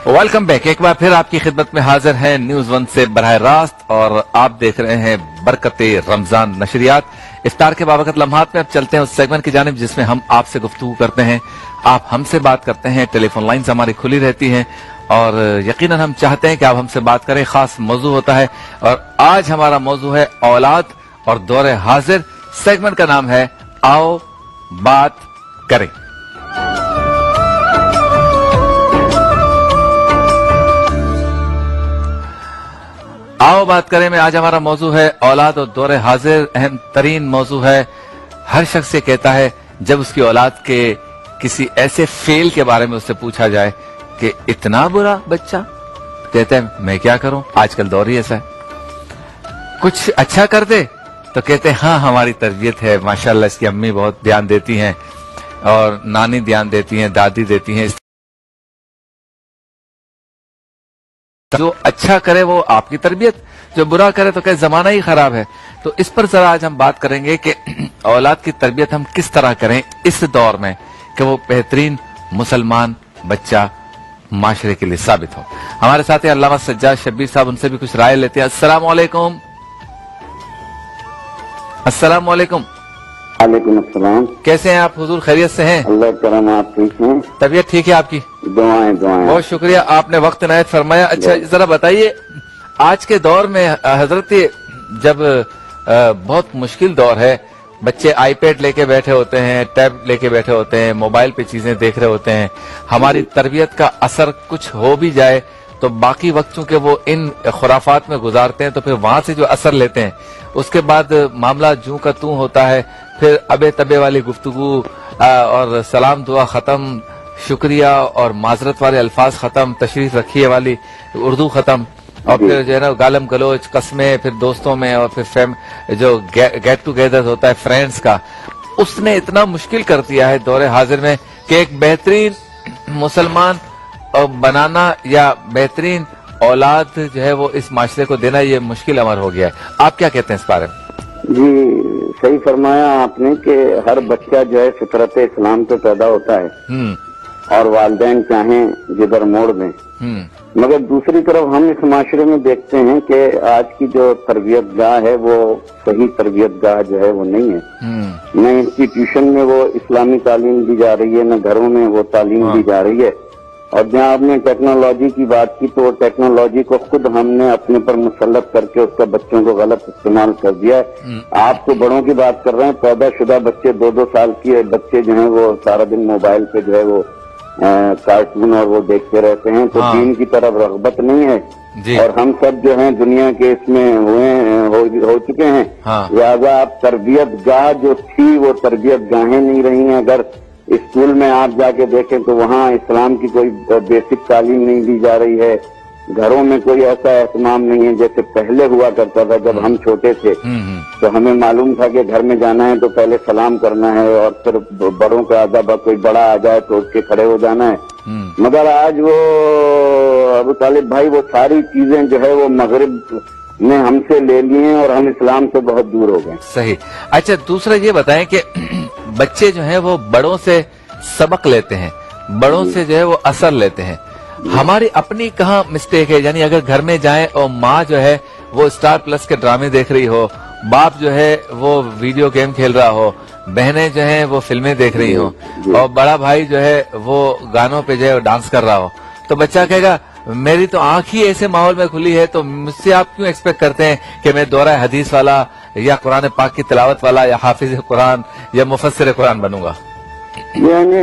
Welcome back. एक बार फिर आपकी खिदमत में हाजिर हैं न्यूज वन से बराह रास्त और आप देख रहे हैं बरकते रमजान नशरियात। इफ्तार के बाबत लम्हात में अब चलते हैं उस सेगमेंट की जानिब जिसमें हम आपसे गुफ्तगू करते हैं, आप हमसे बात करते हैं। टेलीफोन लाइन्स हमारी खुली रहती हैं और यकीनन हम चाहते हैं कि आप हमसे बात करें। खास मौजू होता है और आज हमारा मौजू है औलाद और दौरे हाजिर। सेगमेंट का नाम है आओ बात करें। आओ बात करें में आज हमारा मौजू है औलाद और दौरे हाजिर। अहम तरीन मौजू है। हर शख्स ये कहता है जब उसकी औलाद के किसी ऐसे फेल के बारे में उससे पूछा जाए कि इतना बुरा बच्चा, कहते हैं मैं क्या करूं, आजकल दौर ही ऐसा है। कुछ अच्छा कर दे तो कहते हैं हाँ हमारी तरबियत है, माशाल्लाह इसकी अम्मी बहुत ध्यान देती हैं और नानी ध्यान देती हैं, दादी देती हैं। जो अच्छा करे वो आपकी तरबियत, जो बुरा करे तो कहे जमाना ही खराब है। तो इस पर जरा आज हम बात करेंगे कि औलाद की तरबियत हम किस तरह करें इस दौर में कि वो बेहतरीन मुसलमान बच्चा माशरे के लिए साबित हो। हमारे साथ अल्लामा सज्जाद शब्बीर साहब, उनसे भी कुछ राय लेते हैं। अस्सलाम वालेकुम। अस्सलाम वालेकुम। वालेकुम अस्सलाम। कैसे हैं आप हुजूर, खैरियत से हैं? अल्लाह करम, आप ठीक हैं? तबीयत ठीक है आपकी? दुआएं दुआएं। बहुत शुक्रिया, आपने वक्त इनायत फरमाया। अच्छा जरा बताइए, आज के दौर में हजरत जब बहुत मुश्किल दौर है, बच्चे आईपैड लेके बैठे होते हैं, टैब लेके बैठे होते हैं, मोबाइल पे चीजें देख रहे होते हैं, हमारी तरबियत का असर कुछ हो भी जाए तो बाकी वक्त चूंकि वो इन खुराफात में गुजारते हैं तो फिर वहां से जो असर लेते हैं उसके बाद मामला जूं का तू होता है। फिर अबे तबे वाली गुफ्तगू और सलाम दुआ खत्म, शुक्रिया और माजरत वाले अल्फाज खत्म, तशरीफ रखिए वाली उर्दू खत्म, और फिर जो है ना गालम गलोच, कस्में, फिर दोस्तों में और फिर जो गेट टुगेदर होता है फ्रेंड्स का, उसने इतना मुश्किल कर दिया है दौरे हाजिर में कि एक बेहतरीन मुसलमान बनाना या बेहतरीन औलाद जो है वो इस माशरे को देना ये मुश्किल अमर हो गया है। आप क्या कहते हैं इस बारे में? जी सही फरमाया आपने कि हर बच्चा जो है फितरत इस्लाम पे पैदा होता है और वालिदैन चाहें जिधर मोड़ दें, मगर दूसरी तरफ हम इस माशरे में देखते हैं कि आज की जो तरबियत गाह है वो सही तरबियत गाह जो है वो नहीं है। न इंस्टीट्यूशन में वो इस्लामी तालीम दी जा रही है, न घरों में वो तालीम दी जा रही है। और जहाँ आपने टेक्नोलॉजी की बात की तो टेक्नोलॉजी को खुद हमने अपने पर मुसल्लत करके उसका बच्चों को गलत इस्तेमाल कर दिया है। आप तो बड़ों की बात कर रहे हैं, पैदाशुदा बच्चे 2-2 साल के बच्चे जो हैं वो सारा दिन मोबाइल पे जो है वो कार्टून और वो देखते रहते हैं, तो दीन की तरफ रगबत नहीं है। और हम सब जो हैं दुनिया के इसमें हो चुके हैं। लिहाजा आप तरबियत गाह जो थी वो तरबियत गाहें नहीं रही हैं। अगर स्कूल में आप जाके देखें तो वहाँ इस्लाम की कोई बेसिक तालीम नहीं दी जा रही है। घरों में कोई ऐसा एहतमाम नहीं है जैसे पहले हुआ करता था। जब हम छोटे थे तो हमें मालूम था कि घर में जाना है तो पहले सलाम करना है और फिर बड़ों का अदब, कोई बड़ा आ जाए तो उसके खड़े हो जाना है। मगर आज वो अबू तालिब भाई वो सारी चीजें जो है वो मगरिब ने हमसे ले ली हैं और हम इस्लाम से बहुत दूर हो गए। सही। अच्छा दूसरा ये बताएं कि बच्चे जो हैं वो बड़ों से सबक लेते हैं, बड़ों से जो है वो असर लेते हैं। हमारी अपनी कहाँ मिस्टेक है? यानी अगर घर में जाएं और माँ जो है वो स्टार प्लस के ड्रामे देख रही हो, बाप जो है वो वीडियो गेम खेल रहा हो, बहनें जो हैं वो फिल्में देख रही हो और बड़ा भाई जो है वो गानों पे जो है डांस कर रहा हो, तो बच्चा कहेगा मेरी तो आंख ही ऐसे माहौल में खुली है, तो मुझसे आप क्यों एक्सपेक्ट करते हैं कि मैं दौरा हदीस वाला या कुरान पाक की तिलावत वाला या हाफिज कुरान या मुफस्सिर कुरान बनूंगा? यानी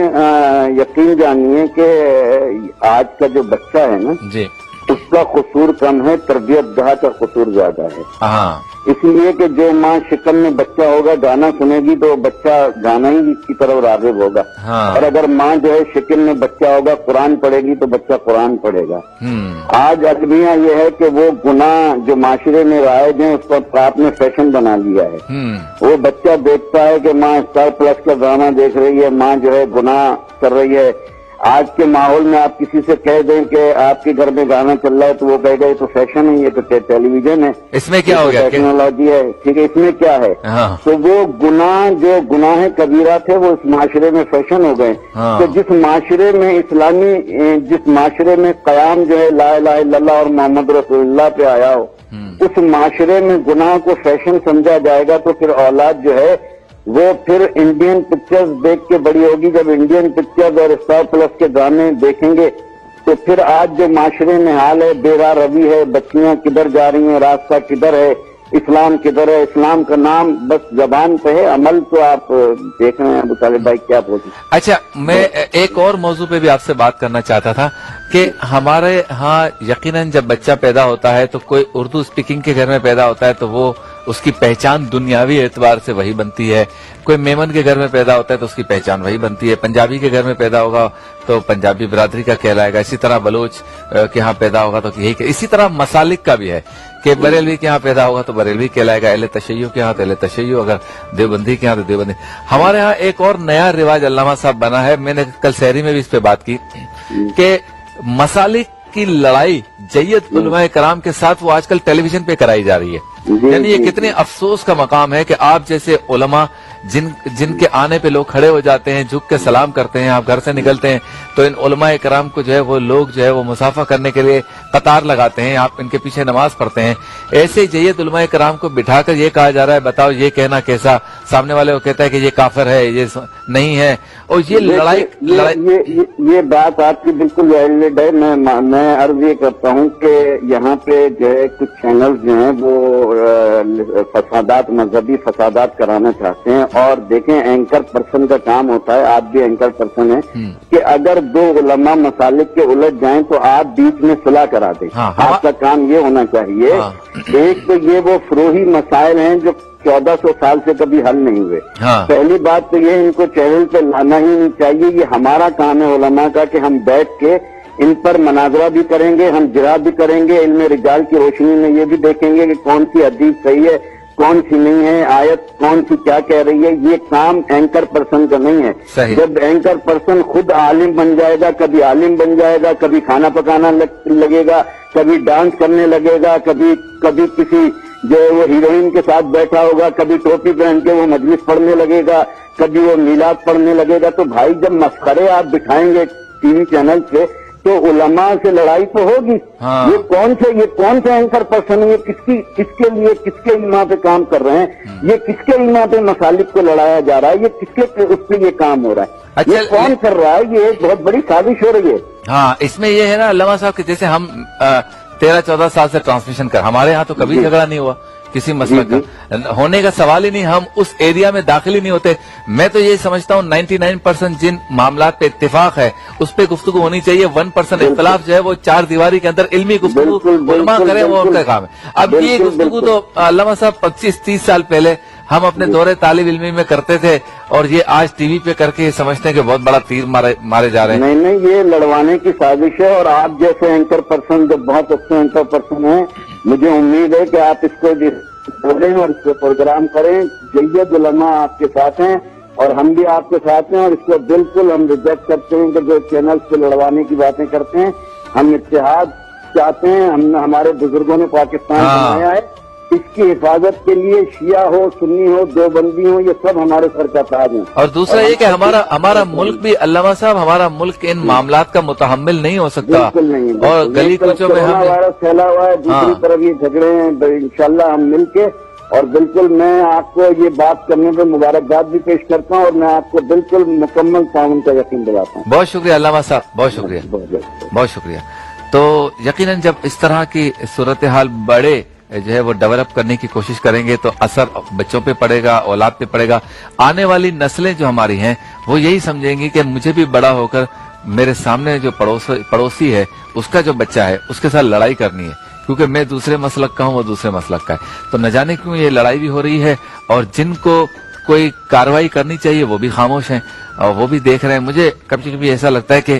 यकीन जानिए कि आज का जो बच्चा है ना जी, उसका कसूर कम है, तरबियत गाह का कसूर ज्यादा है। हाँ, इसलिए कि जो माँ शिकम में बच्चा होगा गाना सुनेगी तो बच्चा गाना ही की तरफ राग़िब होगा। हाँ। और अगर माँ जो है शिकम में बच्चा होगा कुरान पढ़ेगी तो बच्चा कुरान पढ़ेगा। आज अलमिया ये है कि वो गुनाह जो माशरे में राइज है उसको आपने फैशन बना लिया है। वो बच्चा देखता है कि माँ स्टार प्लस का ड्रामा देख रही है, माँ जो है गुनाह कर रही है। آج کے ماحول میں آپ کسی سے کہہ دیں کہ آپ کے گھر میں گانا چل رہا ہے تو وہ کہے گا یہ تو فیشن ہے، یہ تو ٹیلی ویژن ہے، اس میں کیا ہو گیا، ٹیکنالوجی ہے، ٹھیک ہے، اس میں کیا ہے؟ تو وہ گناہ جو گناہ کبیرہ تھے وہ اس معاشرے میں فیشن ہو گئے۔ تو جس معاشرے میں جس معاشرے میں قیام جو ہے لا الہ الا اللہ اور محمد رسول اللہ پہ آیا ہو، اس معاشرے میں گناہ کو فیشن سمجھا جائے گا تو پھر اولاد جو ہے وہ پھر انڈین پکچرز دیکھ کے بڑی ہوگی۔ جب انڈین پکچرز اور اسٹار پلس کے گانے دیکھیں گے تو پھر آج جو معاشرے میں حال ہے، بے راہ روی ہے، بچیاں کدھر جا رہی ہیں، راستہ کدھر ہے، اسلام کدھر ہے، اسلام کا نام بس زبان پہ ہے، عمل تو آپ دیکھ رہے ہیں۔ ابو طالب بھائی کیا بولتے ہیں؟ اچھا، میں ایک اور موضوع پہ بھی آپ سے بات کرنا چاہتا تھا کہ ہمارے ہاں یقیناً جب بچہ پیدا ہوتا ہے تو کوئی اردو اسپیکنگ کے گھر میں پیدا ہوتا ہے تو وہ اس کی پہچان دنیاوی اعتبار سے وہی بنتی ہے، کوئی میمن کے گھر میں پیدا ہوتا ہے تو اس کی پہچان وہی بنتی ہے، پنجابی کے گھر میں پیدا ہوگا تو پنجابی برادری کا کہلائے گا، اسی طرح بلوچ کے ہاں پیدا ہوگا تو یہی، اسی طرح مسالک کا بھی ہے کہ بریلوی کے ہاں پیدا ہوگا تو بریلوی کہلائے گا، اہل تشیع کے ہاں تو اہل تشیع، اگر دیوبندی کے ہاں تو دیوبندی۔ ہمارے ہاں ایک اور نیا رواج علامہ صاحب بنا ہے، میں نے کل سحری میں بھی اس پہ بات کی کہ مسالک کی لڑائی جید علماء کرام کے ساتھ وہ آج کل ٹیلی ویژن پہ کرائی جا رہی ہے۔ یعنی یہ کتنے افسوس کا مقام ہے کہ آپ جیسے علماء جن کے آنے پہ لوگ کھڑے ہو جاتے ہیں، جھک کے سلام کرتے ہیں، آپ گھر سے نکلتے ہیں تو ان علماء کرام کو جو ہے وہ لوگ جو ہے وہ مصافحہ کرنے کے لیے قطار لگاتے ہیں، آپ ان کے پیچھے نماز پڑھتے ہیں۔ ایسے جید علماء کرام کو بٹھا کر یہ کہا جا رہا ہے بتاؤ یہ کہنا کیسا، سامنے والے کو کہتا ہے کہ یہ کافر ہے، یہ نہیں ہے، اور یہ لڑائی یہ بات آپ کی بالکل ویلڈ ہے۔ میں عرض یہ کرتا ہوں کہ یہاں پہ جو ہے کچھ چینل جو ہیں وہ فسادات، مذہبی فسادات کرانا چاہتے ہیں، اور دیکھیں اینکر پرسن کا کام ہوتا ہے، آپ بھی اینکر پرسن ہیں، کہ اگر دو علماء مسالک کے الجھ جائیں تو آپ بیچ میں صلح کرا دیں۔ آپ کا کام یہ ہونا چاہیے۔ ایک تو یہ وہ فروہی مسائل ہیں جو 1400 سال سے کبھی حل نہیں ہوئے۔ پہلی بات تو یہ ان کو چینل پہ لانا ہی نہیں چاہیے، یہ ہمارا کام ہے علماء کا کہ ہم بیٹھ کے ان پر مناظرہ بھی کریں گے، ہم جرا بھی کریں گے، علم رجال کی روشنی میں یہ بھی دیکھیں گے کہ کون سی حدیث صحیح ہے کون سی نہیں ہے، آیت کون سی کیا کہہ رہی ہے۔ یہ کام اینکر پرسن کا نہیں ہے۔ جب اینکر پرسن خود عالم بن جائے گا، کبھی عالم بن جائے گا، کبھی کھانا پکانا لگے گا، کبھی ڈانس کرنے لگے گا، کبھی کسی جو وہ ہیروئن کے ساتھ بیٹھا ہوگا، کبھی ٹوپی پہن کے وہ مجلس پڑھنے لگے گا، کبھی وہ میلاد پڑھنے لگے گا، تو بھائی جب مسخرے آپ بٹھائیں گے ٹی وی چینل پہ تو علماء سے لڑائی تو ہوگی۔ یہ کون سے اینکر پرسن، یہ کس کے لیے کس کے ایما پہ کام کر رہے ہیں، یہ کس کے ایما پہ مسالک کو لڑایا جا رہا ہے، یہ کس کے اس پہ یہ کام ہو رہا ہے، یہ کون کر رہا ہے، یہ ایک بہت بڑی سازش ہو رہی ہے۔ ہاں، اس میں یہ ہے نا علامہ صاحب کہ جیسے ہم 13-14 سال سے ٹرانسمیشن ہمارے ہاں تو کبھی جھگڑا نہیں ہوا کسی مسئلہ کا، ہونے کا سوال ہی نہیں، ہم اس ایریا میں داخل ہی نہیں ہوتے۔ میں تو یہ سمجھتا ہوں 99% جن معاملات پہ اتفاق ہے اس پہ گفتگو ہونی چاہیے، 1% اختلاف جو ہے وہ چار دیواری کے اندر علمی گفتگو علماء کریں، وہ ان کا کام ہے۔ اب یہ گفتگو تو علامہ صاحب 25-30 سال پہلے ہم اپنے دورے طالب علمی میں کرتے تھے، اور یہ آج ٹی وی پہ کر کے سمجھتے ہیں کہ بہت بڑا تیر مارے جا رہے ہیں۔ نہیں، یہ لڑوانے کی سازش ہے، اور آپ جیسے اینکر پرسن جو بہت اچھے اینکر پرسن ہیں، مجھے امید ہے کہ آپ اس کو بولیں اور اس پہ پروگرام کریں۔ جید علماء آپ کے ساتھ ہیں اور ہم بھی آپ کے ساتھ ہیں، اور اس کو بالکل ہم ریجیکٹ کرتے ہیں کہ جو چینل پہ لڑوانے کی باتیں کرتے ہیں۔ ہم اتحاد چاہتے ہیں، ہمارے بزرگوں نے پاکستان بنایا ہے، اس کی حفاظت کے لیے شیعہ ہو، سنی ہو، دیوبندی ہو، یہ سب ہمارے سر کا تاج ہیں۔ اور دوسرا یہ کہ ہمارا ملک بھی علامہ صاحب، ہمارا ملک ان معاملات کا متحمل نہیں ہو سکتا، بالکل نہیں، اور گلی کوچوں میں کورونا وائرس پھیلا ہوا ہے، دوسری طرف یہ جھگڑے ہیں، انشاءاللہ ہم مل کے، اور بالکل میں آپ کو یہ بات کرنے پہ مبارکباد بھی پیش کرتا ہوں، اور میں آپ کو بالکل مکمل تعاون کا یقین دلاتا ہوں۔ بہت شکریہ علامہ صاحب، بہت شکریہ، بہت شکریہ۔ تو یقیناً جب اس طرح کی صورتحال بڑے جو ہے وہ ڈیولپ کرنے کی کوشش کریں گے تو اثر بچوں پہ پڑے گا، اولاد پہ پڑے گا۔ آنے والی نسلیں جو ہماری ہیں وہ یہی سمجھیں گی کہ مجھے بھی بڑا ہو کر میرے سامنے جو پڑوسی ہے اس کا جو بچہ ہے اس کے ساتھ لڑائی کرنی ہے، کیونکہ میں دوسرے مسلک کا ہوں، وہ دوسرے مسلک کا ہے۔ تو نہ جانے کیوں یہ لڑائی بھی ہو رہی ہے، اور جن کو کوئی کارروائی کرنی چاہیے وہ بھی خاموش ہیں اور وہ بھی دیکھ رہے ہیں۔ مجھے کبھی کبھی ایسا لگتا ہے کہ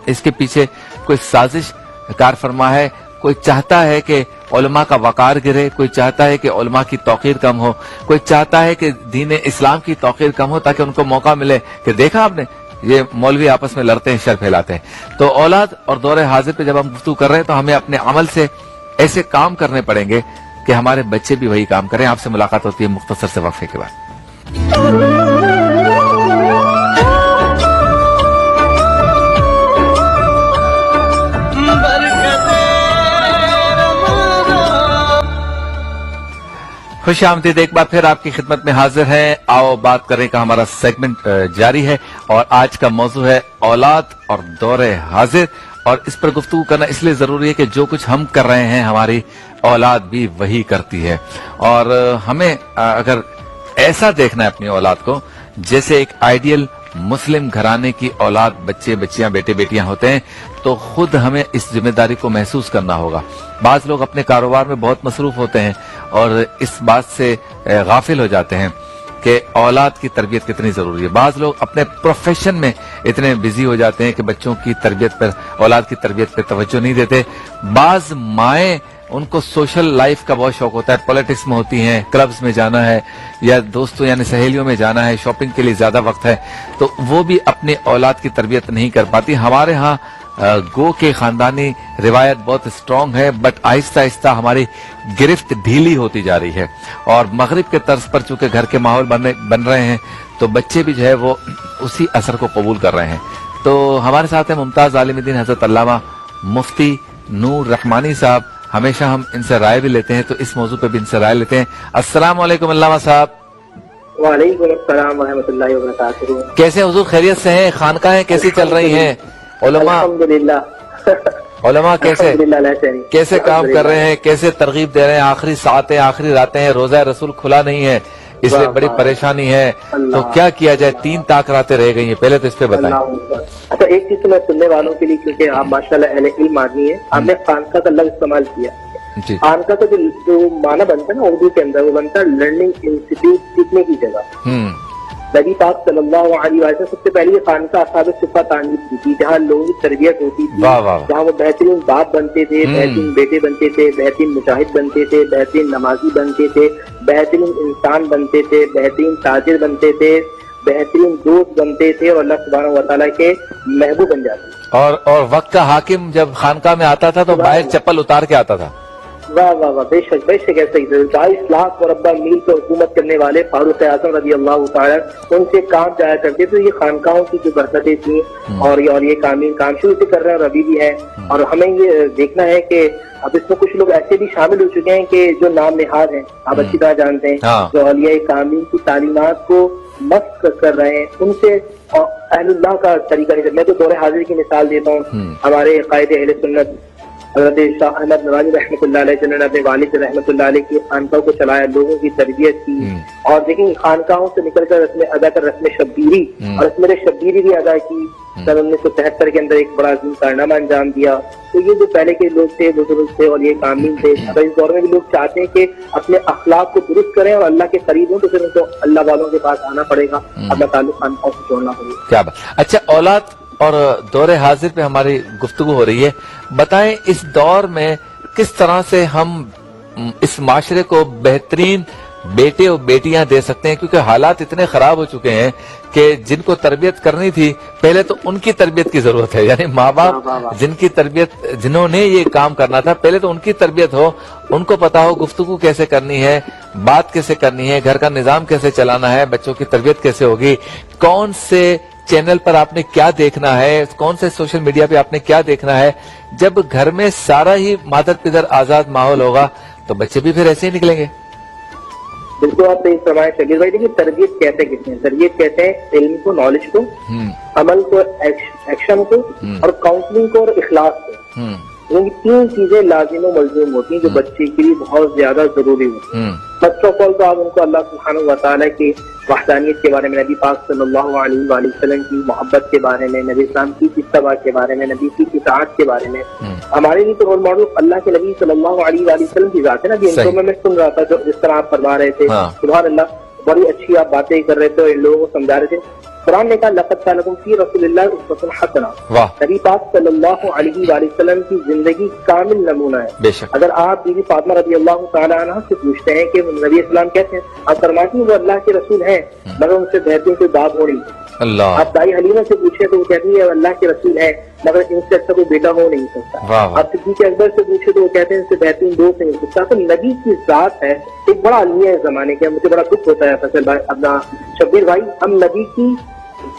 اس کے پیچھے کوئی سازش کار فرما ہے، کوئی چاہتا ہے کہ علماء کا وقار گرے، کوئی چاہتا ہے کہ علماء کی توقیر کم ہو، کوئی چاہتا ہے کہ دین اسلام کی توقیر کم ہو، تاکہ ان کو موقع ملے کہ دیکھا آپ نے ये मौलवी आपस में लड़ते हैं, शर फैलाते हैं। तो औलाद और दौरे हाजिर पे जब हम गुफ्तगू कर रहे हैं तो हमें अपने अमल से ऐसे काम करने पड़ेंगे कि हमारे बच्चे भी वही काम करें। आपसे मुलाकात होती है मुख्तसर से वक्फे के बाद। खुश आमदीद, एक बार फिर आपकी खिदमत में हाजिर हैं। आओ बात करें का हमारा सेगमेंट जारी है और आज का मौजू है औलाद और दौरे हाजिर। और इस पर गुफ्तगू करना इसलिए जरूरी है कि जो कुछ हम कर रहे हैं हमारी औलाद भी वही करती है। और हमें अगर ऐसा देखना है अपनी औलाद को जैसे एक आइडियल मुस्लिम घराने की औलाद, बच्चे बच्चियां, बेटे बेटियां होते हैं, तो खुद हमें इस जिम्मेदारी को महसूस करना होगा। बाज लोग अपने कारोबार में बहुत मसरूफ होते हैं और इस बात से गाफिल हो जाते हैं कि औलाद की तरबियत कितनी जरूरी है। बाज लोग अपने प्रोफेशन में इतने बिजी हो जाते हैं कि बच्चों की तरबियत पर, औलाद की तरबियत पर तवज्जो नहीं देते। बाज माएँ, उनको सोशल लाइफ का बहुत शौक होता है, पॉलिटिक्स में होती हैं, क्लब्स में जाना है या दोस्तों यानी सहेलियों में जाना है, शॉपिंग के लिए ज्यादा वक्त है, तो वो भी अपने औलाद की तरबियत नहीं कर पाती। हमारे यहाँ गो के खानदानी रिवायत बहुत स्ट्रांग है, बट आहिस्ता आहिस्ता हमारी गिरफ्त ढीली होती जा रही है और मगरिब के तर्ज पर चूंकि घर के माहौल बन रहे हैं तो बच्चे भी जो है वो उसी असर को कबूल कर रहे हैं। तो हमारे साथ है मुमताज आलिमुद्दीन हजरत अल्लामा मुफ्ती नूर रहमानी साहब। हमेशा हम इनसे राय भी लेते हैं तो इस मौजू पे भी इनसे राय लेते हैं। अस्सलाम वालेकुम अल्लामा साहब। वालेकुम अस्सलाम व रहमतुल्लाहि व बरकातहू। कैसे हुजूर, खैरियत से हैं? खानकाहें कैसी चल रही हैं? उलमा कैसे काम कर रहे हैं, कैसे तरगीब दे रहे हैं? आखिरी सातें, आखिरी रातें हैं, रोजा रसूल खुला नहीं है, इसलिए बड़ी परेशानी है, तो क्या किया जाए? 3 ताक रातें रह गई हैं, पहले तो इस पे बताएं। अच्छा, एक चीज तो मैं सुनने वालों के लिए, क्योंकि आप माशाल्लाह अहले इल्म आदमी है, आपने खानका का लफ्ज इस्तेमाल किया। खानका का जो माना बनता है ना उर्दू के अंदर, वो बनता है लर्निंग इंस्टीट्यूट, सीखने की जगह। नबी पाक सल्लल्लाहु अलैहि वसल्लम सबसे पहले खानका असहाब सुफ़ा तामीर की थी, जहाँ लोगों की तरबियत होती थी, जहाँ वो बेहतरीन बाप बनते थे, बेहतरीन बेटे बनते थे, बेहतरीन मुजाहिद बनते थे, बेहतरीन नमाजी बनते थे, बेहतरीन इंसान बनते थे, बेहतरीन ताजिर बनते थे, बेहतरीन दोस्त बनते थे और अल्लाह सुब्हानहू व तआला के महबूब बन जाते। और वक्त का हाकिम जब खानका में आता था तो बाहर चप्पल उतार के आता था। वाह वाह वाह, बेशक बेशक ऐसा ही। 22 लाख मुरब्बा मील पर हुकूमत करने वाले फारूक आज़म रज़ी अल्लाह तआला उनसे काम जाया करते थे। ये खानकाहों की जो बरकतें थी और ये काम शुरू से कर रहे हैं और अभी भी है। और हमें ये देखना है कि अब इसमें कुछ लोग ऐसे भी शामिल हो चुके हैं कि जो नाम निहाद हैं, आप अच्छी तरह जानते हैं, जो औलिया कामीन की तालीमात को मस्क कर रहे हैं, उनसे अहलुल्लाह का तरीका नहीं। मैं तो दौरे हाजिर की मिसाल देता हूँ। हमारे कायद अहले सुन्नत हज़रत शाह अहमद नवानी रहमतुल्लाह अलैह, जिन्होंने अपने वालिद रहमतुल्लाह अलैह की खानकाहों को चलाया, लोगों की तरबियत की। और देखेंगे खानकाहों से निकलकर रस्में अदा कर रस्में शब्बीरी और रस्में शब्बीरी भी अदा की। सन 1973 के अंदर एक बड़ा अजीम कारनामा अंजाम दिया। तो ये जो पहले के लोग थे, बुजुर्ग थे और ये कामीन थे, अगर इस दौर में भी लोग चाहते हैं कि अपने अखलाक को दुरुस्त करें और अल्लाह के करीब हों, तो फिर उनको अल्लाह वालों के पास आना पड़ेगा, अपना ताल्लुक खानकाहों से जोड़ना पड़ेगा। क्या बात। अच्छा, औलाद और दौरे हाजिर पे हमारी गुफ्तगू हो रही है। बताएं इस दौर में किस तरह से हम इस माशरे को बेहतरीन बेटे और बेटियां दे सकते हैं, क्योंकि हालात इतने खराब हो चुके हैं कि जिनको तरबियत करनी थी पहले तो उनकी तरबियत की जरूरत है। यानी माँ बाप जिनकी तरबियत, जिन्होंने ये काम करना था, पहले तो उनकी तरबियत हो, उनको पता हो गुफ्तगू कैसे करनी है, बात कैसे करनी है, घर का निजाम कैसे चलाना है, बच्चों की तरबियत कैसे होगी, कौन से चैनल पर आपने क्या देखना है, कौन से सोशल मीडिया पे आपने क्या देखना है। जब घर में सारा ही मादर पिदर आजाद माहौल होगा तो बच्चे भी फिर ऐसे ही निकलेंगे। बिल्कुल आप सही फरमाए शकील भाई। देखिए, तरबियत कहते कितने हैं? तरबियत कहते हैं इल्म को, नॉलेज को, अमल को, एक्शन को और काउंसलिंग को और इखलास को। ये 3 चीजें लाजिम और मलजूम होती हैं जो बच्चे के लिए बहुत ज्यादा जरूरी होती हैं। फर्स्ट ऑफ ऑल तो आप उनको अल्लाह सुब्हानहू व तआला की वहदानियत के बारे में, नबी पाक सल्लल्लाहु अलैहि वसल्लम की मोहब्बत के बारे में, नबी इस्लाम की इत्तबा के बारे में, नबी की इताअत के बारे में। हमारे लिए तो रोल मॉडल अल्लाह के नबी सल्लल्लाहु अलैहि वसल्लम की जात है ना। इनको मैं सुन रहा था जो जिस तरह आप फरमा रहे थे, सुभान अल्लाह, बड़ी अच्छी आप बातें कर रहे थे और इन लोगों को समझा रहे थे। कुरान ने कहा लक़द कान लकुम फी रसूलिल्लाहि उस्वतुन हसना। नबी पाक सल्लल्लाहु अलैहि वसल्लम की जिंदगी कामिल नमूना है। अगर आप बीबी फातिमा रज़ी अल्लाह तआला अन्हा से पूछते हैं कि नबी इस्लाम कैसे हैं, आप फरमाती हैं वो अल्लाह के रसूल हैं, मगर उनसे बेहतरीन कोई बात हो नहीं। اللہ. آپ دائی حلیمہ سے پوچھیں تو وہ کہتی ہے اللہ کے رسول ہے مگر ان سے اچھا کوئی بیٹا ہو نہیں سکتا. آپ صدیق اکبر سے پوچھیں تو وہ کہتے ہیں ان سے بہترین دوست نہیں ہو سکتا. تو نبی کی ذات ہے ایک بڑا المیہ ہے زمانے کا. مجھے بڑا دکھ ہوتا ہے فیصل بھائی اپنا شبیر بھائی ہم نبی کی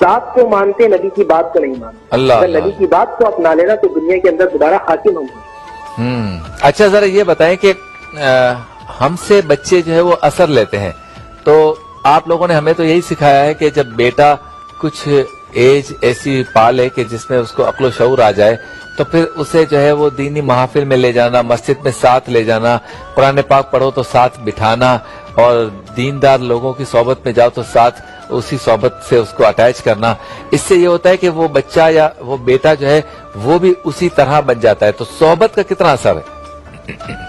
ذات کو مانتے نبی کی بات کو نہیں مانتے. اگر نبی کی بات کو اپنا لینا تو دنیا کے اندر دوبارہ حاکم ہوں گے. اچھا ذرا یہ بتائیں کہ ہم سے بچے جو ہے وہ اثر لیتے ہیں تو آپ لوگوں نے ہمیں تو یہی سکھایا ہے کہ جب بیٹا کچھ ایج ایسی پالے کہ جس میں اس کو عقل و شعور آ جائے تو پھر اسے جو ہے وہ دینی محافل میں لے جانا, مسجد میں ساتھ لے جانا, قرآن پاک پڑھو تو ساتھ بٹھانا اور دیندار لوگوں کی صحبت میں جاؤ تو ساتھ اسی صحبت سے اس کو اٹیچ کرنا. اس سے یہ ہوتا ہے کہ وہ بچہ یا وہ بیٹا جو ہے وہ بھی اسی طرح بن جاتا ہے. تو صحبت کا کتنا اثر ہے؟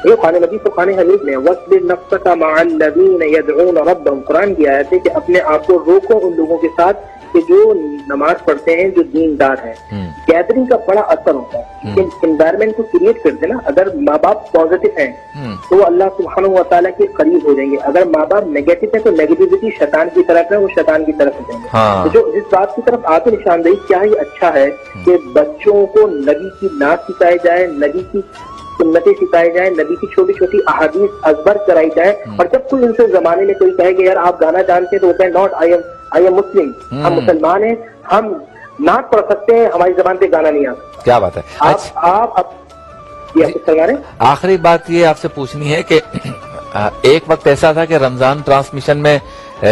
یہ قرآن مجید تو قرآن حمید میں وَاصْبِرْ نَفْسَكَ مَعَ الَّذِينَ يَدْعُونَ رَبَّهُمْ قرآن کی آیت ہے کہ اپنے آپ کو روکو ان لوگوں کے ساتھ کہ جو نماز پڑھتے ہیں جو دیندار ہیں. گیدرنگ کا بڑا اثر ہوتا ہے کہ انوائرمنٹ کو کریٹ کرتے ہیں نا. اگر ماں باپ پازیٹو ہیں تو وہ اللہ سبحانہ و تعالیٰ کے قریب ہو جائیں گے. اگر ماں باپ نیگیٹو ہے تو نیگیٹیوٹی شیطان کی طرف ہے, وہ شیطان کی طرف ہو جائیں گے. تو جو جس بات کی طرف آپ کی نشاندہی کیا ہی اچھا ہے کہ بچوں کو نبی کی نعت سکھائی جائے, نبی کی سنتیں سکھائی جائیں, نبی کی چھوٹی چھوٹی احادیث ازبر کرائی جائے. اور جب کوئی ان سے زمانے میں کوئی کہے کہ یار آپ گانا جانتے ہیں تو وہ کہے ناٹ آئی ایم مسلم, ہم مسلمان ہیں, ہم نعت پڑھ سکتے ہیں, ہماری زبان پہ گانا نہیں آتا. کیا بات ہے. آخری بات یہ آپ سے پوچھنی ہے کہ ایک وقت ایسا تھا کہ رمضان ٹرانسمیشن میں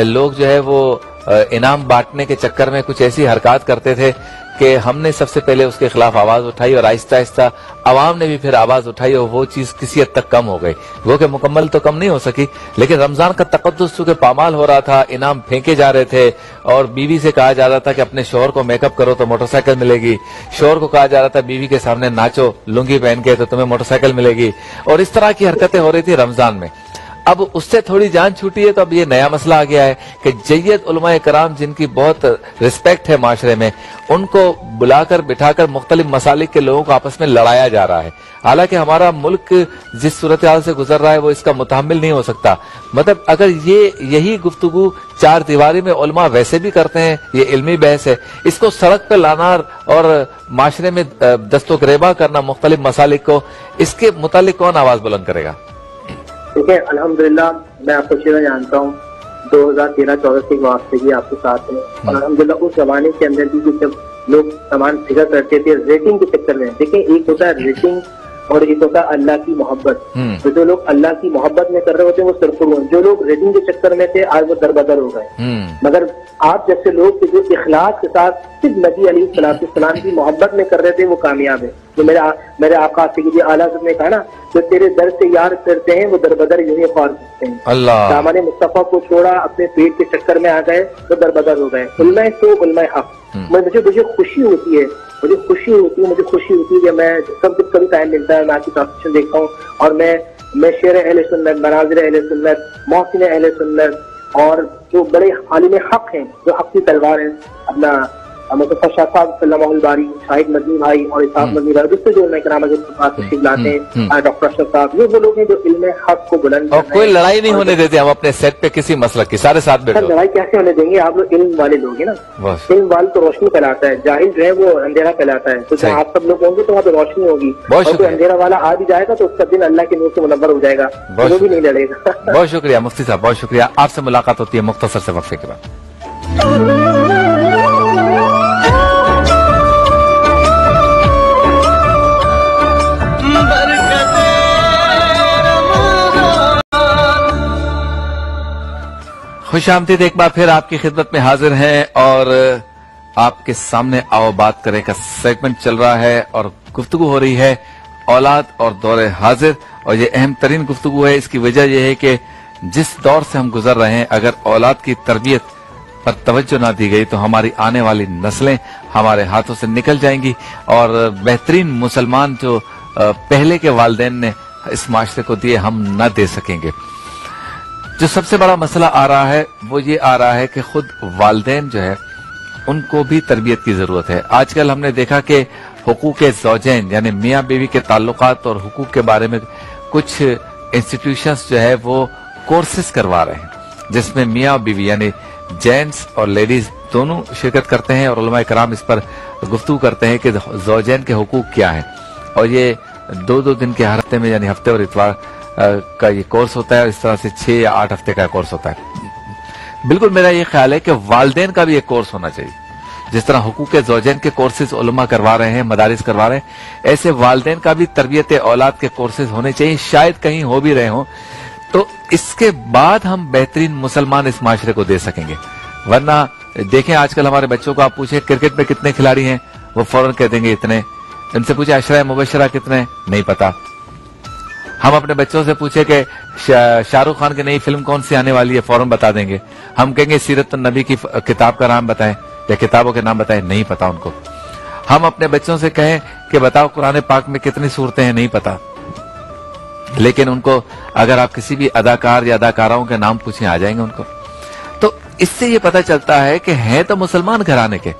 لوگ جو ہے وہ انعام بانٹنے کے چکر میں کچھ ایسی حرکات کرتے تھے کہ ہم نے سب سے پہلے اس کے خلاف آواز اٹھائی اور آہستہ آہستہ عوام نے بھی پھر آواز اٹھائی اور وہ چیز کسی حد تک کم ہو گئی. وہ کہ مکمل تو کم نہیں ہو سکی لیکن رمضان کا تقدس چونکہ پامال ہو رہا تھا, انعام پھینکے جا رہے تھے اور بیوی سے کہا جا رہا تھا کہ اپنے شوہر کو میک اپ کرو تو موٹر سائیکل ملے گی, شوہر کو کہا جا رہا تھا بیوی کے سامنے ناچو لنگی پہن کے تو تمہیں موٹر سائیکل ملے گی, اور اس طرح کی حرکتیں ہو رہی تھی رمضان میں. اب اس سے تھوڑی جان چھوٹی ہے تو اب یہ نیا مسئلہ آ گیا ہے کہ جید علماء کرام جن کی بہت رسپیکٹ ہے معاشرے میں ان کو بلا کر بٹھا کر مختلف مسالک کے لوگوں کو آپس میں لڑایا جا رہا ہے. حالانکہ ہمارا ملک جس صورتحال سے گزر رہا ہے وہ اس کا متحمل نہیں ہو سکتا. مطلب اگر یہی گفتگو چار دیواری میں علماء ویسے بھی کرتے ہیں, یہ علمی بحث ہے, اس کو سڑک پہ لانا اور معاشرے میں دست و گریباں کرنا مختلف مسالک کو, اس کے متعلق کون آواز بلند کرے گا؟ دیکھیں الحمدللہ میں آپ کو چیزیں جانتا ہوں 2013-14 سے وابستگی آپ کے ساتھ ہے اور الحمدللہ اس زمانے کے اندر بھی جب لوگ سامان فکر کرتے تھے ریٹنگ کے چکر میں. دیکھیں ایک ہوتا ہے ریٹنگ اور ایک ہوتا ہے اللہ کی محبت. تو جو لوگ اللہ کی محبت میں کر رہے ہوتے ہیں وہ سرخر ہوئے, جو لوگ ریٹنگ کے چکر میں تھے آج وہ دربدر ہو گئے. مگر آپ جیسے لوگ جو اخلاص کے ساتھ صرف نبی علیہ السلام کی محبت میں کر رہے تھے وہ کامیاب ہے. جو میرے آقا سیدی اعلیٰ حضرت نے کہا نا جو تیرے در سے یار کرتے ہیں وہ دربدر یوں ہی خوار کرتے ہیں. دامن مصطفیٰ کو چھوڑا اپنے پیٹ کے چکر میں آ گئے تو دربدر ہو گئے. علماء تو علماء حق. مجھے خوشی ہوتی ہے کہ میں کبھی ٹائم ملتا ہے میں آپ کی ٹرانسمیشن دیکھتا ہوں اور میں شعر اہل سنت, مناظر اہل سنت, محسن اہل سنت اور جو بڑے عالم حق ہیں جو حق کی تلوار ہیں اپنا مصطفیٰ شاہ صاحب صلی اللہ الباری, شاہد مدنی بھائی اور اسحاق مدنی بھائی دوسرے جو علماء کرام تشریف لاتے ہیں, ڈاکٹر اشرف صاحب, یہ وہ لوگ ہیں جو علم حق کو بلند اور کوئی لڑائی نہیں ہونے دیتے ہم اپنے سیٹ پہ کسی مسلک کی, سارے ساتھ بیٹھے. لڑائی کیسے ہونے دیں گے, آپ لوگ علم والے لوگ ہیں نا. علم والے تو روشنی پھیلاتا ہے, جاہل جو ہے وہ اندھیرا پھیلاتا ہے. تو جہاں آپ سب لوگ ہوں گے تو وہاں پہ روشنی ہوگی, اور کوئی اندھیرا والا آ بھی جائے گا تو اس کا دن اللہ کے نور سے منور ہو جائے گا, وہ بھی نہیں لڑے گا. بہت شکریہ مفتی صاحب, بہت شکریہ. آپ سے ملاقات ہوتی ہے مختصر سے وقفے کے بعد. خوش آمدید ایک بار پھر آپ کی خدمت میں حاضر ہیں اور آپ کے سامنے آؤ بات کریں کا سیگمنٹ چل رہا ہے اور گفتگو ہو رہی ہے اولاد اور دور حاضر, اور یہ اہم ترین گفتگو ہے. اس کی وجہ یہ ہے کہ جس دور سے ہم گزر رہے ہیں اگر اولاد کی تربیت پر توجہ نہ دی گئی تو ہماری آنے والی نسلیں ہمارے ہاتھوں سے نکل جائیں گی اور بہترین مسلمان جو پہلے کے والدین نے اس معاشرے کو دیے ہم نہ دے سکیں گے. جو سب سے بڑا مسئلہ آ رہا ہے وہ یہ آ رہا ہے کہ خود والدین جو ہے ان کو بھی تربیت کی ضرورت ہے. آج کل ہم نے دیکھا کہ حقوق زوجین یعنی میاں بیوی کے تعلقات اور حقوق کے بارے میں کچھ انسٹیٹیوشنز جو ہے وہ کورسز کروا رہے ہیں جس میں میاں بیوی یعنی جینٹس اور لیڈیز दोनों शिरकत करते हैं और उलमा कराम इस पर गुफ्तगू करते हैं कि ज़ौजैन के हुकूक क्या हैं। और ये 2-2 दिन के हर हफ्ते में, यानी हफ्ते और इतवार का ये कोर्स होता है, और इस तरह से 6 या 8 हफ्ते का कोर्स होता है। बिल्कुल मेरा ये ख्याल है कि वालिदैन का भी एक कोर्स होना चाहिए। जिस तरह हुकूक ज़ौजैन के कोर्सेज उलमा करवा रहे हैं, मदारिस करवा रहे हैं, ऐसे वालिदैन का भी तरबियत औलाद के कोर्सेज होने चाहिए। शायद कहीं हो भी रहे हों तो इसके बाद हम बेहतरीन मुसलमान इस माशरे को दे सकेंगे। वरना देखें आजकल हमारे बच्चों को आप पूछे क्रिकेट में कितने खिलाड़ी हैं, वो फौरन कह देंगे इतने। इनसे पूछे अशरा मुबशरा कितने, नहीं पता। हम अपने बच्चों से पूछे कि शाहरुख खान की नई फिल्म कौन सी आने वाली है, फौरन बता देंगे। हम कहेंगे सीरत नबी की किताब का नाम बताएं या किताबों के नाम बताएं, नहीं पता उनको। हम अपने बच्चों से कहें कि बताओ कुरान पाक में कितनी सूरतें हैं, नहीं पता। लेकिन उनको अगर आप किसी भी अदाकार या अदाकाराओं के नाम पूछें, आ जाएंगे उनको। तो इससे ये पता चलता है कि हैं तो मुसलमान घराने के,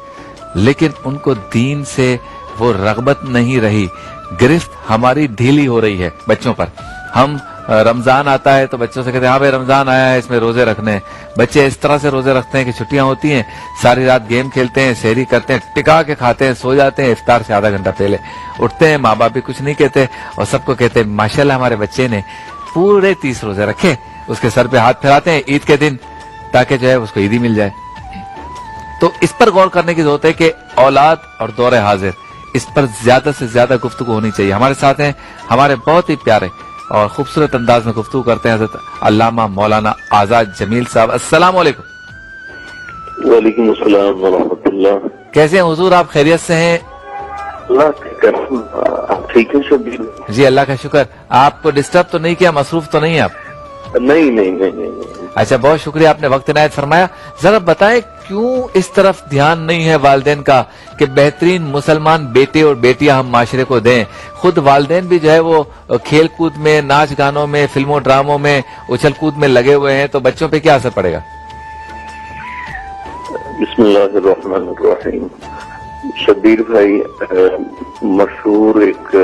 लेकिन उनको दीन से वो रगबत नहीं रही। गिरफ्त हमारी ढीली हो रही है बच्चों पर। हम रमजान आता है तो बच्चों से कहते हैं हाँ भाई रमजान आया है, इसमें रोजे रखने हैं। बच्चे इस तरह से रोजे रखते हैं कि छुट्टियां होती हैं, सारी रात गेम खेलते हैं, सहरी करते हैं, टिका के खाते हैं, सो जाते हैं, इफ्तार से आधा घंटा पहले उठते हैं। माँ बाप भी कुछ नहीं कहते और सबको कहते हैं माशाल्लाह हमारे बच्चे ने पूरे 30 रोजे रखे। उसके सर पे हाथ फैलाते हैं ईद के दिन, ताकि जो है उसको ईदी मिल जाए। तो इस पर गौर करने की जरूरत है कि औलाद और दौरे हाजिर, इस पर ज्यादा से ज्यादा गुफ्तगू होनी चाहिए। हमारे साथ हैं हमारे बहुत ही प्यारे और खूबसूरत अंदाज में गुफ्तगू करते हैं हज़रत अल्लामा मौलाना आजाद जमील साहब। अस्सलाम वालेकुम। वालेकुम अस्सलाम व रहमतुल्लाह। कैसे हैं हुजूर, आप खैरियत से हैं? आप ठीक है शबीर? जी अल्लाह का शुक्र। आपको डिस्टर्ब तो नहीं किया, मसरूफ तो नहीं है आप? नहीं। अच्छा, बहुत शुक्रिया, आपने वक्त इनायत फरमाया। जरा बताएं क्यों इस तरफ ध्यान नहीं है वालिदैन का कि बेहतरीन मुसलमान बेटे और बेटियां हम माशरे को दें। खुद वालिदैन भी जो है वो खेल कूद में, नाच गानों में, फिल्मों ड्रामों में, उछल कूद में लगे हुए हैं, तो बच्चों पे क्या असर पड़ेगा? बिस्मिल्लाहिर्रहमानिर्रहीम। शबीर भाई, मशहूर एक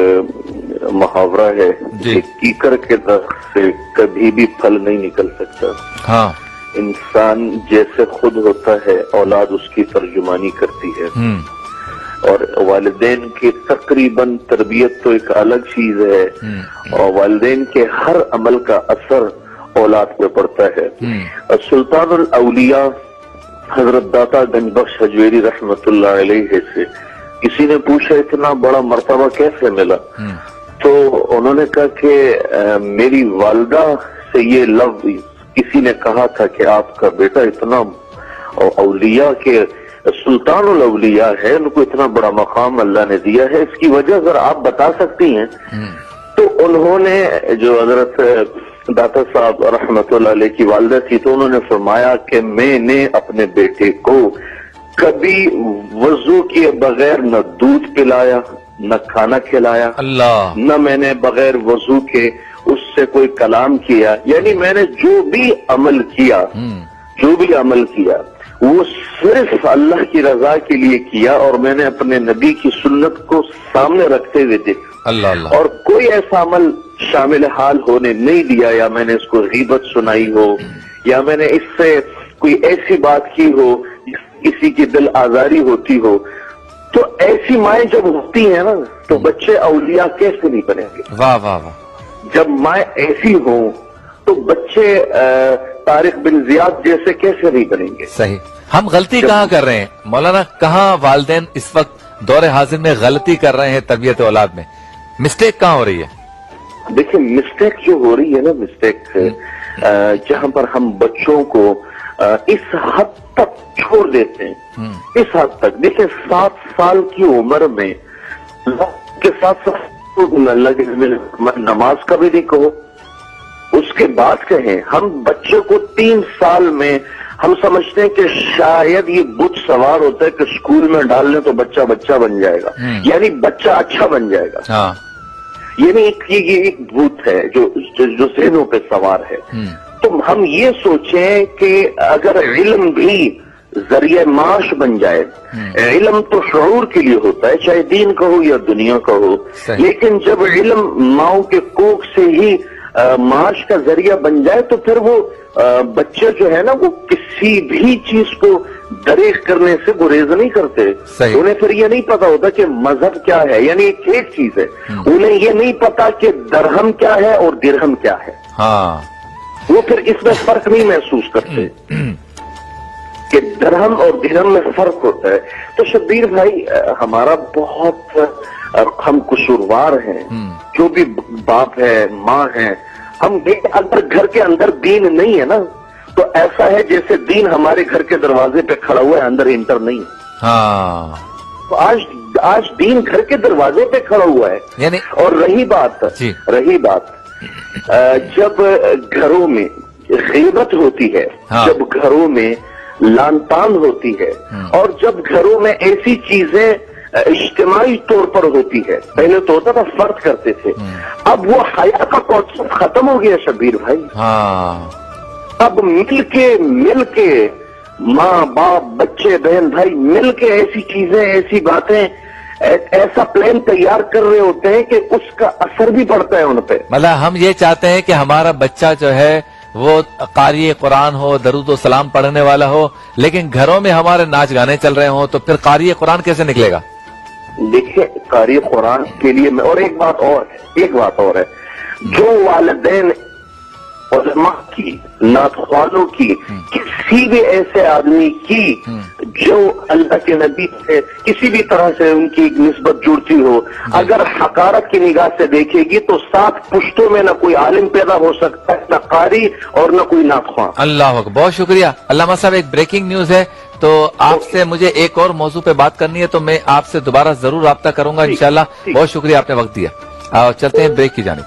मुहावरा है कि कीकर के दर से कभी भी फल नहीं निकल सकता। हाँ, इंसान जैसे खुद होता है औलाद उसकी तर्जुमानी करती है। और वालिदैन की तकरीबन तरबियत तो एक अलग चीज है, और वालिदैन के हर अमल का असर औलाद पे पड़ता है। सुल्तानुल औलिया हजरत दाता गंजबख्श हजवेरी रहमतुल्लाह अलैहि से किसी ने पूछा इतना बड़ा मर्तबा कैसे मिला, तो उन्होंने कहा कि मेरी वालिदा से ये लफ्ज किसी ने कहा था कि आपका बेटा इतना औलिया के सुल्तानुल औलिया है, उनको इतना बड़ा मकाम अल्लाह ने दिया है, इसकी वजह अगर आप बता सकती हैं। तो उन्होंने, जो हजरत दाता साहब रहमतुल्लाह अलैह की वालिदा थी, तो उन्होंने फरमाया कि मैंने अपने बेटे को कभी वजू किए बगैर न दूध पिलाया, न खाना खिलाया, अल्लाह, न मैंने बगैर वजू के उससे कोई कलाम किया। यानी मैंने जो भी अमल किया वो सिर्फ अल्लाह की रजा के लिए किया, और मैंने अपने नबी की सुन्नत को सामने रखते हुए देखा। अल्लाह अल्लाह। और कोई ऐसा अमल शामिल हाल होने नहीं दिया, या मैंने इसको गीबत सुनाई हो, या मैंने इससे कोई ऐसी बात की हो किसी की दिल आजारी होती हो। तो ऐसी माएँ जब होती हैं ना, तो बच्चे औलिया कैसे नहीं बनेंगे? वाह वाह वाह। जब माएँ ऐसी हो तो बच्चे तारिक बिन जियाद जैसे कैसे नहीं बनेंगे? सही। हम गलती कहाँ कर रहे हैं मौलाना? कहाँ वालिदैन इस वक्त दौरे हाजिर में गलती कर रहे हैं तरबियत औलाद में? मिस्टेक कहाँ हो रही है? देखिए, मिस्टेक जो हो रही है ना, मिस्टेक जहाँ पर हम बच्चों को इस हद तक छोड़ देते हैं, इस हद तक। देखिए, 7 साल की उम्र में के साथ लगे नमाज का भी नहीं कहो, उसके बाद कहें। हम बच्चों को 3 साल में हम समझते हैं कि शायद ये बुत सवार होता है कि स्कूल में डाल लें तो बच्चा बच्चा बन जाएगा, यानी बच्चा अच्छा बन जाएगा। हाँ। यानी ये एक भूत है जो ज़हनों पे सवार है। तो हम ये सोचें कि अगर इल्म भी जरिए माश बन जाए, इल्म तो शऊर के लिए होता है, चाहे दीन का हो या दुनिया का हो, लेकिन जब इल्म माओ के कोख से ही माश का जरिया बन जाए तो फिर वो बच्चे जो है ना वो किसी भी चीज को दरेक करने से गुरेज नहीं करते। उन्हें फिर ये नहीं पता होता कि मजहब क्या है, यानी एक चीज है, उन्हें ये नहीं पता कि दरहम क्या है और दिरहम क्या है। हाँ, वो फिर इसमें फर्क नहीं महसूस करते कि दरहम और दिरहम में फर्क होता है। तो शब्बीर भाई हमारा बहुत हम कसूरवार हैं, जो भी बाप है माँ है, हम अगर घर के अंदर दीन नहीं है ना तो ऐसा है जैसे दीन हमारे घर के दरवाजे पे खड़ा हुआ है, अंदर इंटर नहीं है। हाँ, तो आज दीन घर के दरवाजे पे खड़ा हुआ है। यानी और रही बात जब घरों में गीबत होती है, हाँ। जब घरों में लानतान होती है, और जब घरों में ऐसी चीजें इज्तिमाई तौर पर होती है, पहले तो होता था फर्द करते थे, अब वो हया का कॉन्सेप्ट खत्म हो गया शब्बीर भाई। हाँ, अब मिल के माँ बाप बच्चे बहन भाई मिल के ऐसी चीजें ऐसी बातें ऐसा प्लान तैयार कर रहे होते हैं कि उसका असर भी पड़ता है उन पे। मतलब हम ये चाहते हैं कि हमारा बच्चा जो है वो कारी कुरान हो, दरूद व सलाम पढ़ने वाला हो, लेकिन घरों में हमारे नाच गाने चल रहे हो, तो फिर कारी कुरान कैसे निकलेगा? देखिए कारी कुरान के लिए मैं, और एक बात और है, जो वालिदैन उलमा की, नातख्वानों की, किसी भी ऐसे आदमी की जो अल्लाह के नबी से किसी भी तरह से उनकी निस्बत जुड़ती हो, अगर हकारत की निगाह से देखेगी तो 7 पुश्तों में न कोई आलिम पैदा हो सकता है, न कारी और न कोई नातख्वान। अल्लाह अकबर, बहुत शुक्रिया। अल्लामा साहब, एक ब्रेकिंग न्यूज है, तो आपसे मुझे एक और मौजू पे बात करनी है, तो मैं आपसे दोबारा जरूर राब्ता करूंगा इंशाल्लाह। बहुत शुक्रिया, आपने वक्त दिया। चलते हैं ब्रेक की जानिब।